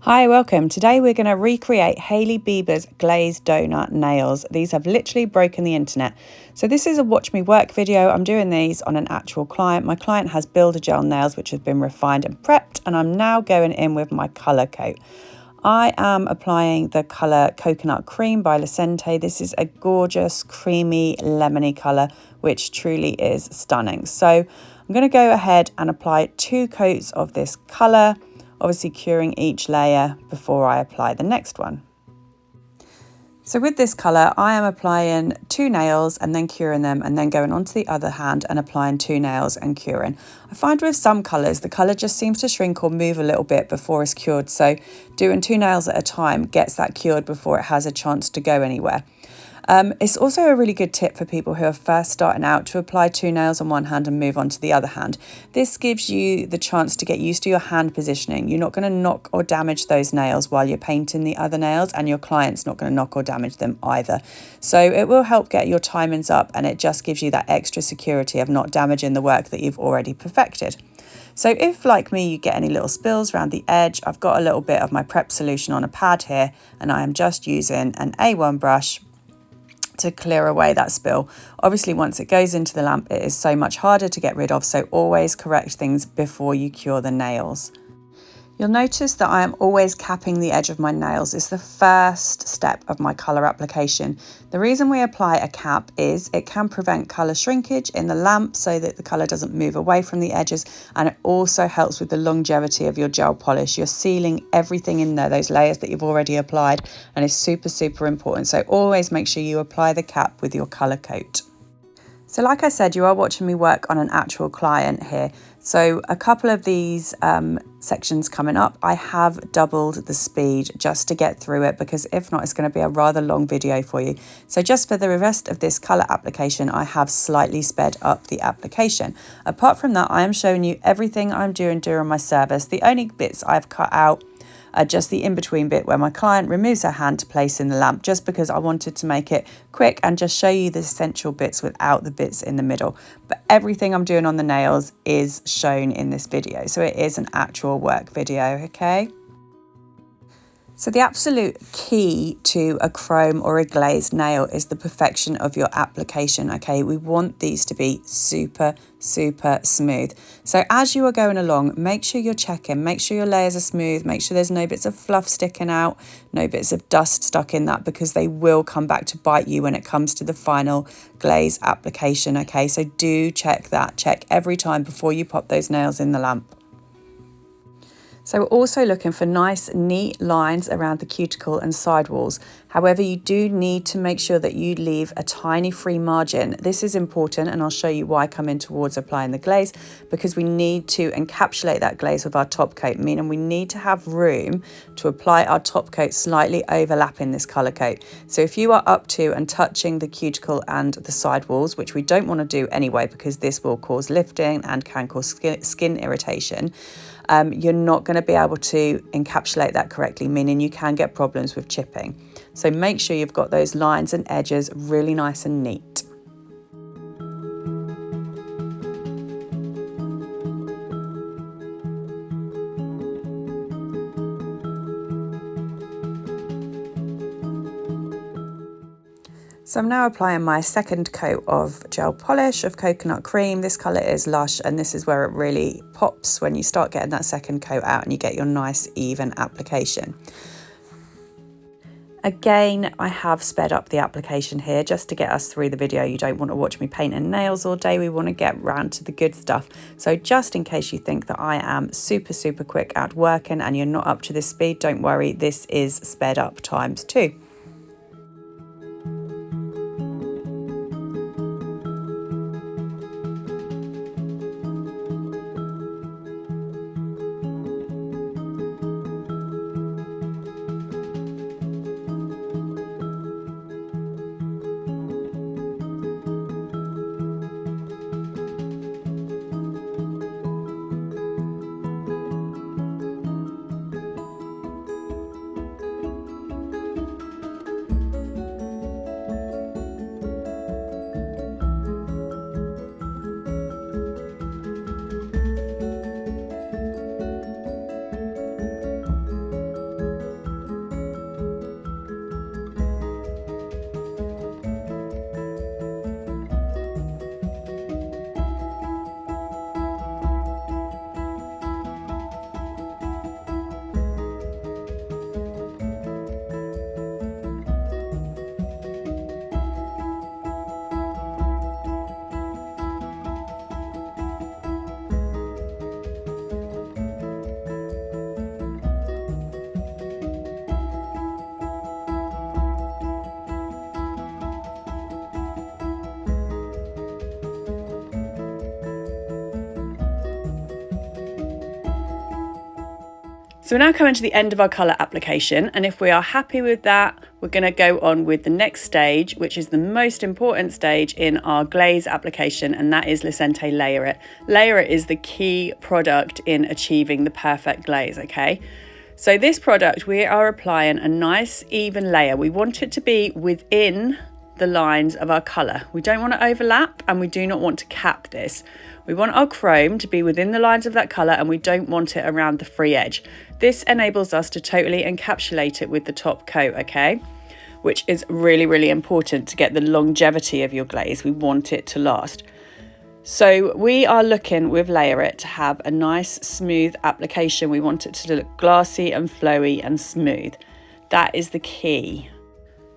Hi, welcome. Today we're going to recreate Hailey Biebers' glazed donut nails. These have literally broken the internet. So this is a watch me work video. I'm doing these on an actual client. My client has Builder gel nails which have been refined and prepped, and I'm now going in with my colour coat. I am applying the colour Coconut Cream by Lecente. This is a gorgeous creamy lemony colour which truly is stunning. So I'm going to go ahead and apply 2 coats of this colour, obviously curing each layer before I apply the next one. So with this colour, I am applying 2 nails and then curing them, and then going onto the other hand and applying 2 nails and curing. I find with some colours, the colour just seems to shrink or move a little bit before it's cured. So doing 2 nails at a time gets that cured before it has a chance to go anywhere. It's also a really good tip for people who are first starting out to apply 2 nails on one hand and move on to the other hand. This gives you the chance to get used to your hand positioning. You're not going to knock or damage those nails while you're painting the other nails, and your client's not going to knock or damage them either. So it will help get your timings up, and it just gives you that extra security of not damaging the work that you've already perfected. So if, like me, you get any little spills around the edge, I've got a little bit of my prep solution on a pad here, and I am just using an A1 brush to clear away that spill. Obviously, once it goes into the lamp, it is so much harder to get rid of, so always correct things before you cure the nails. You'll notice that I am always capping the edge of my nails. It's the first step of my colour application. The reason we apply a cap is it can prevent colour shrinkage in the lamp so that the colour doesn't move away from the edges, and it also helps with the longevity of your gel polish. You're sealing everything in there, those layers that you've already applied, and it's super important. So always make sure you apply the cap with your colour coat. So like I said, you are watching me work on an actual client here. So a couple of these sections coming up, I have doubled the speed just to get through it, because if not, it's going to be a rather long video for you. So just for the rest of this colour application, I have slightly sped up the application. Apart from that, I am showing you everything I'm doing during my service. The only bits I've cut out just the in-between bit where my client removes her hand to place in the lamp, just because I wanted to make it quick and just show you the essential bits without the bits in the middle. But everything I'm doing on the nails is shown in this video, so it is an actual work video, okay? So the absolute key to a chrome or a glazed nail is the perfection of your application, okay? We want these to be super smooth. So as you are going along, make sure you're checking, make sure your layers are smooth, make sure there's no bits of fluff sticking out, no bits of dust stuck in that, because they will come back to bite you when it comes to the final glaze application, okay? So do check that, check every time before you pop those nails in the lamp. So we're also looking for nice, neat lines around the cuticle and side walls. However, you do need to make sure that you leave a tiny free margin. This is important, and I'll show you why I come in towards applying the glaze, because we need to encapsulate that glaze with our top coat, meaning we need to have room to apply our top coat slightly overlapping this colour coat. So if you are up to and touching the cuticle and the side walls, which we don't want to do anyway, because this will cause lifting and can cause skin irritation, you're not going to be able to encapsulate that correctly, meaning you can get problems with chipping. So make sure you've got those lines and edges really nice and neat. So I'm now applying my second coat of gel polish of coconut cream. This colour is Lush, and this is where it really pops when you start getting that second coat out and you get your nice even application. Again, I have sped up the application here just to get us through the video. You don't want to watch me painting nails all day. We want to get round to the good stuff. So just in case you think that I am super quick at working and you're not up to this speed, don't worry, this is sped up times 2. So we're now coming to the end of our colour application, and if we are happy with that, we're going to go on with the next stage, which is the most important stage in our glaze application, and that is Lecente Layer It. Layer It is the key product in achieving the perfect glaze, okay? So this product, we are applying a nice even layer. We want it to be within the lines of our colour. We don't want to overlap, and we do not want to cap this. We want our chrome to be within the lines of that colour, and we don't want it around the free edge. This enables us to totally encapsulate it with the top coat, okay? Which is really, really important to get the longevity of your glaze. We want it to last. So we are looking with Layer It to have a nice smooth application. We want it to look glassy and flowy and smooth. That is the key.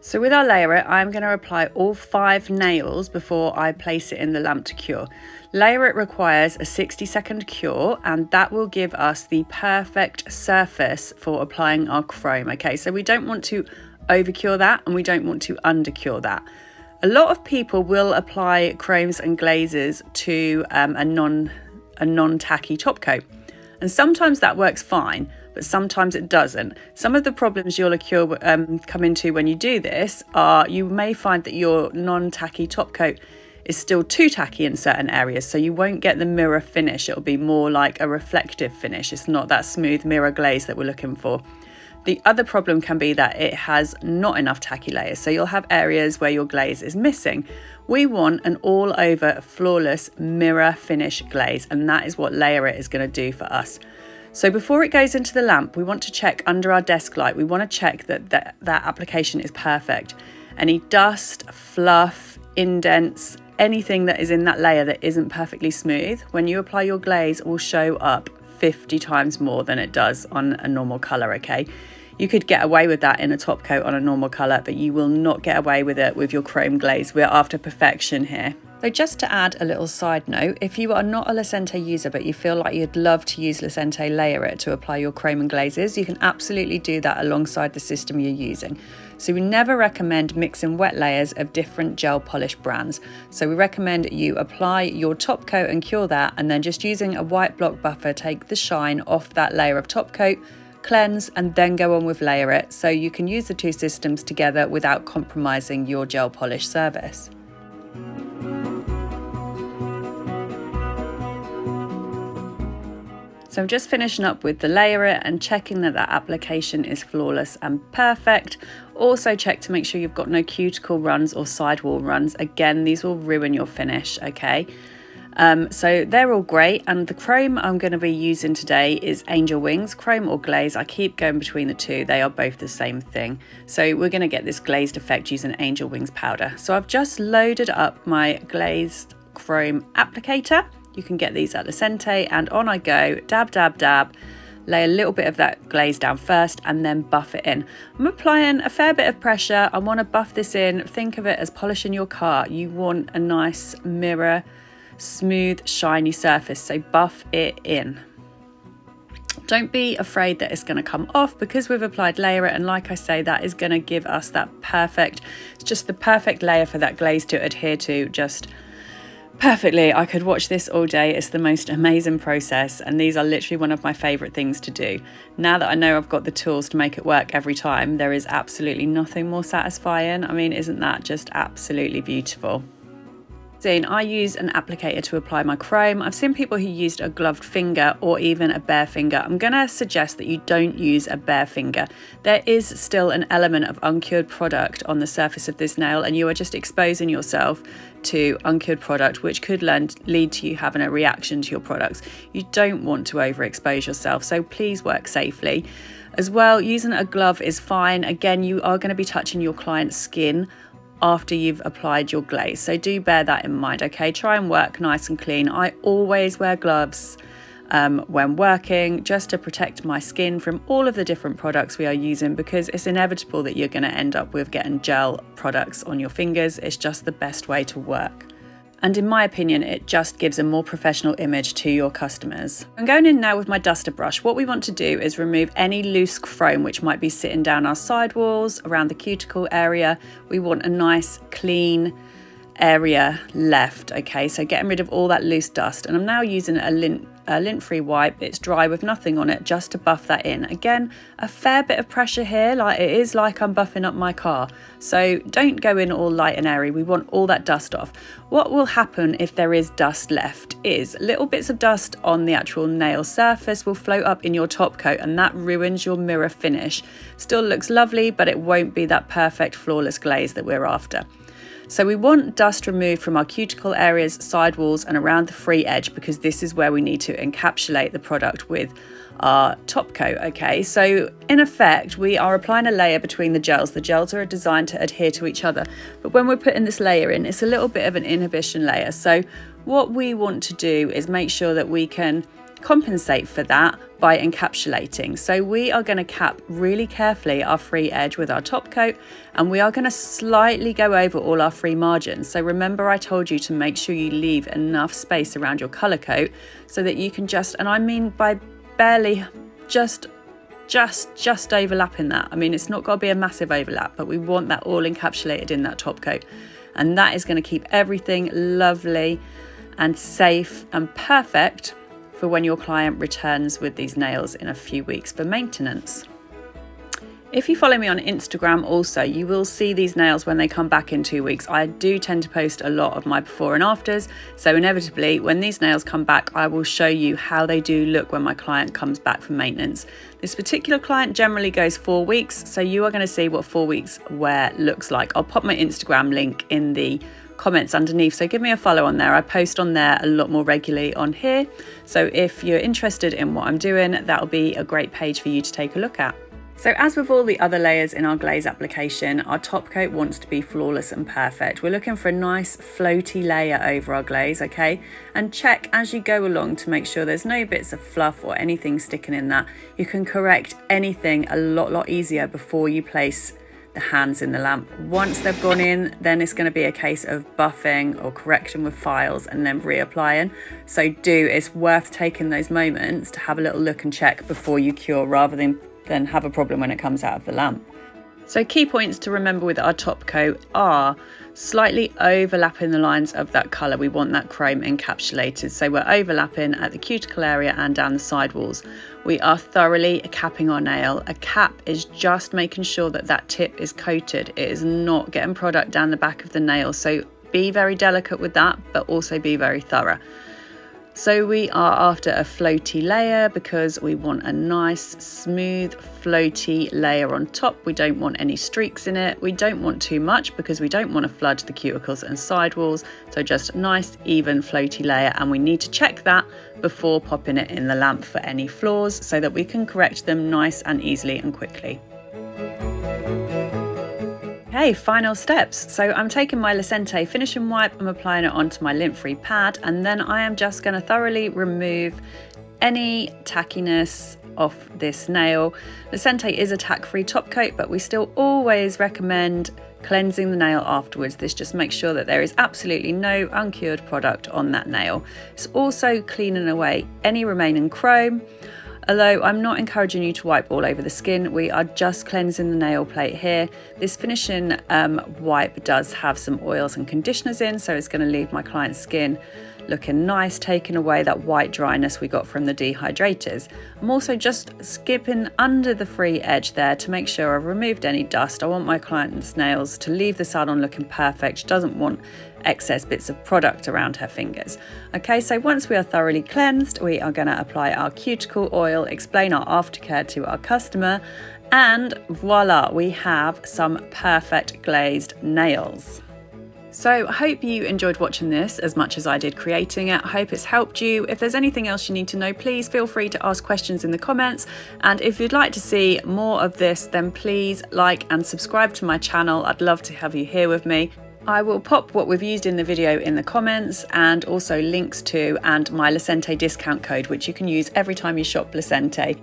So with our Layer It, I'm going to apply all 5 nails before I place it in the lamp to cure. Layer It requires a 60-second cure, and that will give us the perfect surface for applying our chrome. Okay, so we don't want to over-cure that, and we don't want to under-cure that. A lot of people will apply chromes and glazes to a non-tacky top coat, and sometimes that works fine, but sometimes it doesn't. Some of the problems you'll come into when you do this are you may find that your non-tacky top coat is still too tacky in certain areas, so you won't get the mirror finish. It'll be more like a reflective finish. It's not that smooth mirror glaze that we're looking for. The other problem can be that it has not enough tacky layers, so you'll have areas where your glaze is missing. We want an all over flawless mirror finish glaze, and that is what Layer It is going to do for us. So before it goes into the lamp, we want to check under our desk light. We want to check that application is perfect. Any dust, fluff, indents, anything that is in that layer that isn't perfectly smooth, when you apply your glaze, will show up 50 times more than it does on a normal colour, okay? You could get away with that in a top coat on a normal colour, but you will not get away with it with your chrome glaze. We're after perfection here. So just to add a little side note, if you are not a Lecente user but you feel like you'd love to use Lecente Layer It to apply your chrome and glazes, you can absolutely do that alongside the system you're using. So we never recommend mixing wet layers of different gel polish brands. So we recommend you apply your top coat and cure that, and then just using a white block buffer, take the shine off that layer of top coat, cleanse, and then go on with Layer It, so you can use the two systems together without compromising your gel polish service. So I'm just finishing up with the Layer It and checking that application is flawless and perfect. Also check to make sure you've got no cuticle runs or sidewall runs. Again, these will ruin your finish, okay? So they're all great, and the chrome I'm going to be using today is Angel Wings, chrome or glaze. I keep going between the two, they are both the same thing. So we're going to get this glazed effect using Angel Wings powder. So I've just loaded up my glazed chrome applicator. You can get these at Lecente, and on I go, dab, dab, dab. Lay a little bit of that glaze down first and then buff it in. I'm applying a fair bit of pressure. I want to buff this in. Think of it as polishing your car. You want a nice mirror, smooth, shiny surface, so buff it in. Don't be afraid that it's going to come off, because we've applied Layer It, and like I say, that is going to give us that perfect, it's just the perfect layer for that glaze to adhere to just perfectly. I could watch this all day. It's the most amazing process, and these are literally one of my favourite things to do. Now that I know I've got the tools to make it work every time, there is absolutely nothing more satisfying. I mean, isn't that just absolutely beautiful? I use an applicator to apply my chrome. I've seen people who used a gloved finger or even a bare finger. I'm going to suggest that you don't use a bare finger. There is still an element of uncured product on the surface of this nail, and you are just exposing yourself to uncured product, which could lead to you having a reaction to your products. You don't want to overexpose yourself, so please work safely. As well, using a glove is fine. Again, you are going to be touching your client's skin after you've applied your glaze, so do bear that in mind, okay? Try and work nice and clean. I always wear gloves when working, just to protect my skin from all of the different products we are using, because it's inevitable that you're going to end up with getting gel products on your fingers. It's just the best way to work. And in my opinion, it just gives a more professional image to your customers. I'm going in now with my duster brush. What we want to do is remove any loose chrome which might be sitting down our sidewalls, around the cuticle area. We want a nice clean area left, okay? So getting rid of all that loose dust. And I'm now using a lint a lint-free wipe. It's dry with nothing on it, just to buff that in. Again, a fair bit of pressure here, like it is like I'm buffing up my car. So don't go in all light and airy. We want all that dust off. What will happen if there is dust left is little bits of dust on the actual nail surface will float up in your top coat, and that ruins your mirror finish. Still looks lovely, but it won't be that perfect flawless glaze that we're after. So we want dust removed from our cuticle areas, sidewalls and around the free edge, because this is where we need to encapsulate the product with our top coat. Okay, so in effect we are applying a layer between the gels. The gels are designed to adhere to each other, but when we're putting this layer in, it's a little bit of an inhibition layer. So what we want to do is make sure that we can compensate for that by encapsulating. So we are going to cap really carefully our free edge with our top coat, and we are going to slightly go over all our free margins. So remember, I told you to make sure you leave enough space around your colour coat so that you can just, and I mean by barely, just overlapping that. I mean, it's not got to be a massive overlap, but we want that all encapsulated in that top coat, and that is going to keep everything lovely and safe and perfect for when your client returns with these nails in a few weeks for maintenance. If you follow me on Instagram also, you will see these nails when they come back in 2 weeks. I do tend to post a lot of my before and afters, so inevitably when these nails come back, I will show you how they do look when my client comes back for maintenance. This particular client generally goes 4 weeks, so you are going to see what 4 weeks wear looks like. I'll pop my Instagram link in the comments underneath, so give me a follow on there. I post on there a lot more regularly on here, so if you're interested in what I'm doing, that'll be a great page for you to take a look at. So as with all the other layers in our glaze application, our top coat wants to be flawless and perfect. We're looking for a nice floaty layer over our glaze, okay? And check as you go along to make sure there's no bits of fluff or anything sticking in that. You can correct anything a lot easier before you place the hands in the lamp. Once they've gone in, then it's going to be a case of buffing or correcting with files and then reapplying. So it's worth taking those moments to have a little look and check before you cure, rather than have a problem when it comes out of the lamp. So key points to remember with our top coat are slightly overlapping the lines of that colour. We want that chrome encapsulated, so we're overlapping at the cuticle area and down the sidewalls. We are thoroughly capping our nail. A cap is just making sure that that tip is coated. It is not getting product down the back of the nail, so be very delicate with that, but also be very thorough. So we are after a floaty layer because we want a nice smooth floaty layer on top. We don't want any streaks in it. We don't want too much because we don't want to flood the cuticles and sidewalls. So just a nice even floaty layer, and we need to check that before popping it in the lamp for any flaws so that we can correct them nice and easily and quickly. Okay, final steps. So I'm taking my Lecente finishing wipe, I'm applying it onto my lint-free pad, and then I am just going to thoroughly remove any tackiness off this nail. Lecente is a tack-free top coat, but we still always recommend cleansing the nail afterwards. This just makes sure that there is absolutely no uncured product on that nail. It's also cleaning away any remaining chrome. Although I'm not encouraging you to wipe all over the skin, we are just cleansing the nail plate here. This finishing wipe does have some oils and conditioners in, so it's going to leave my client's skin looking nice, taking away that white dryness we got from the dehydrators. I'm also just skipping under the free edge there to make sure I've removed any dust. I want my client's nails to leave the salon looking perfect. She doesn't want excess bits of product around her fingers. Okay, so once we are thoroughly cleansed, we are going to apply our cuticle oil, explain our aftercare to our customer, and voila, we have some perfect glazed nails. So I hope you enjoyed watching this as much as I did creating it. I hope it's helped you. If there's anything else you need to know, please feel free to ask questions in the comments. And if you'd like to see more of this, then please like and subscribe to my channel. I'd love to have you here with me. I will pop what we've used in the video in the comments, and also links to and my Lecente discount code, which you can use every time you shop Lecente.